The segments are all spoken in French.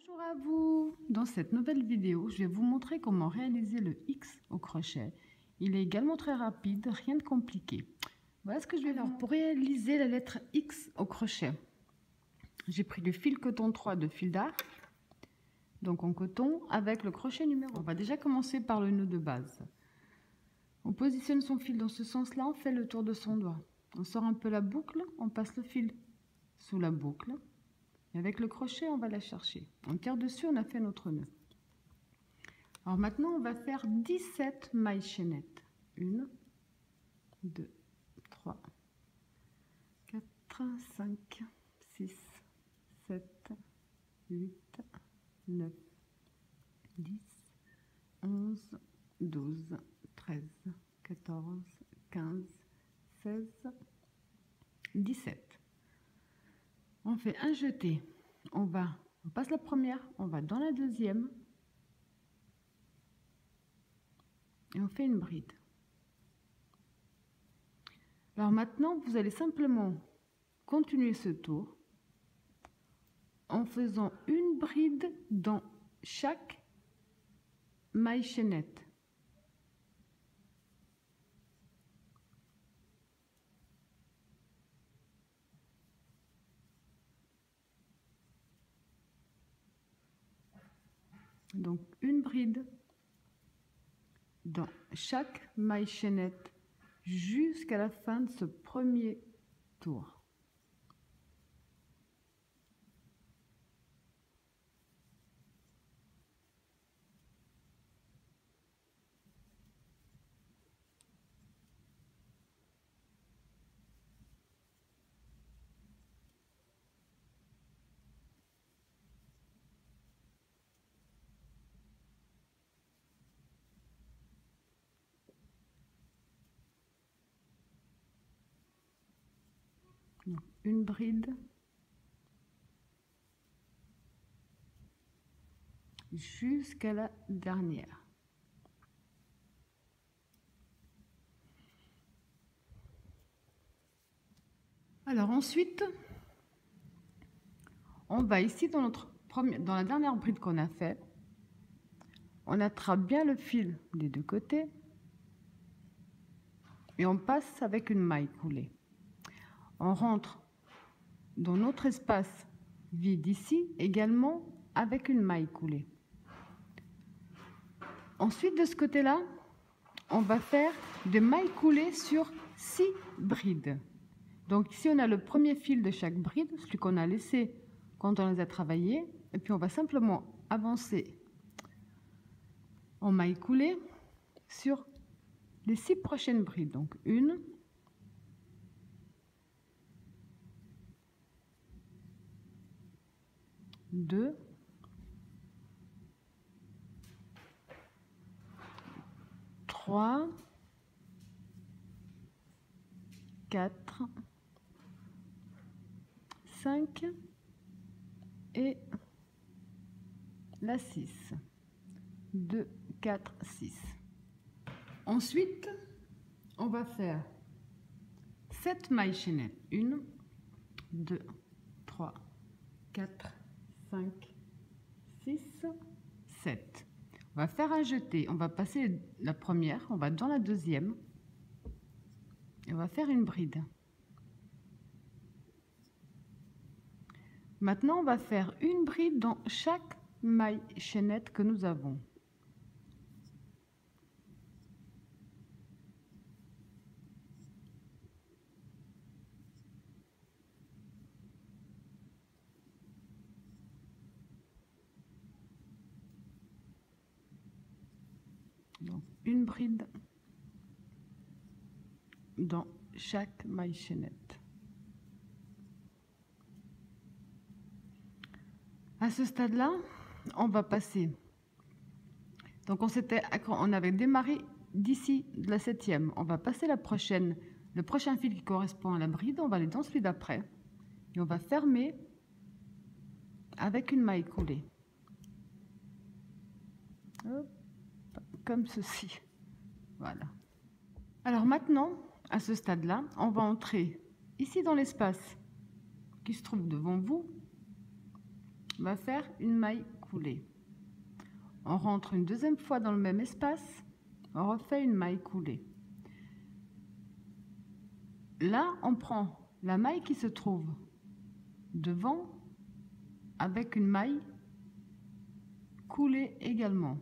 Bonjour à vous! Dans cette nouvelle vidéo, je vais vous montrer comment réaliser le X au crochet. Il est également très rapide, rien de compliqué. Voilà ce que je vais faire. Pour réaliser la lettre X au crochet, j'ai pris du fil coton 3 de fil d'art, donc en coton, avec le crochet numéro 1. On va déjà commencer par le nœud de base. On positionne son fil dans ce sens-là, on fait le tour de son doigt. On sort un peu la boucle, on passe le fil sous la boucle. Et avec le crochet, on va la chercher. On tire dessus, on a fait notre nœud. Alors maintenant, on va faire 17 mailles chaînettes. 1, 2, 3, 4, 5, 6, 7, 8, 9, 10, 11, 12, 13, 14, 15, 16, 17. On fait un jeté, on passe la première, on va dans la deuxième et on fait une bride. Alors maintenant, vous allez simplement continuer ce tour en faisant une bride dans chaque maille chaînette. Donc une bride dans chaque maille chaînette jusqu'à la fin de ce premier tour. Donc, une bride jusqu'à la dernière. Alors ensuite, on va ici dans la dernière bride qu'on a fait, on attrape bien le fil des deux côtés et on passe avec une maille coulée. On rentre dans notre espace vide ici également avec une maille coulée. Ensuite, de ce côté-là, on va faire des mailles coulées sur 6 brides. Donc ici, on a le premier fil de chaque bride, celui qu'on a laissé quand on les a travaillés. Et puis, on va simplement avancer en mailles coulées sur les 6 prochaines brides. Donc, 1, 2, 3, 4, 5 et la 6. 2, 4, 6. Ensuite, on va faire 7 mailles chaînettes. 1, 2, 3, 4, 5, 6, 7. On va faire un jeté. On va passer la première, on va dans la deuxième et on va faire une bride. Maintenant, on va faire une bride dans chaque maille chaînette que nous avons. Donc, une bride dans chaque maille chaînette. À ce stade-là, on va passer. Donc, on avait démarré d'ici de la 7e. On va passer le prochain fil qui correspond à la bride. On va aller dans celui d'après et on va fermer avec une maille coulée. Hop, comme ceci. Voilà. Alors maintenant, à ce stade-là, on va entrer ici dans l'espace qui se trouve devant vous on va faire une maille coulée. On rentre une deuxième fois dans le même espace, on refait une maille coulée. Là, on prend la maille qui se trouve devant avec une maille coulée également,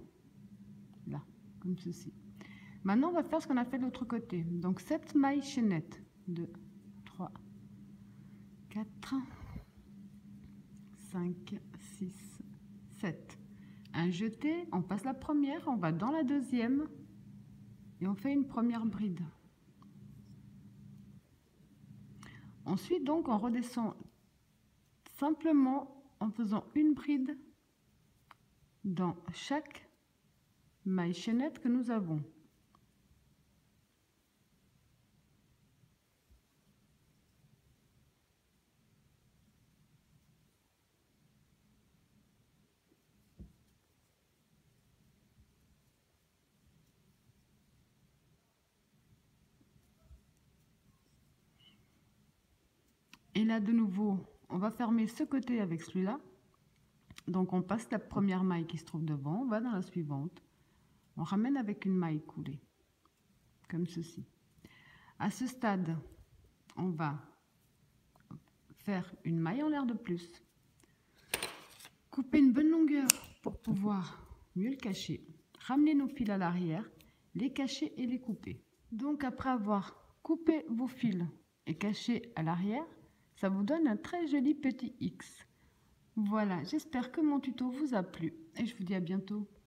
là, comme ceci. Maintenant, on va faire ce qu'on a fait de l'autre côté. Donc, 7 mailles chaînettes. 2, 3, 4, 5, 6, 7. Un jeté, on passe la première, on va dans la deuxième et on fait une première bride. Ensuite, donc, on redescend simplement en faisant une bride dans chaque maille chaînette que nous avons. Et là, de nouveau, on va fermer ce côté avec celui-là. Donc, on passe la première maille qui se trouve devant, on va dans la suivante. On ramène avec une maille coulée, comme ceci. À ce stade, on va faire une maille en l'air de plus. Couper une bonne longueur pour pouvoir mieux le cacher. Ramener nos fils à l'arrière, les cacher et les couper. Donc, après avoir coupé vos fils et caché à l'arrière, ça vous donne un très joli petit X. Voilà, j'espère que mon tuto vous a plu et je vous dis à bientôt.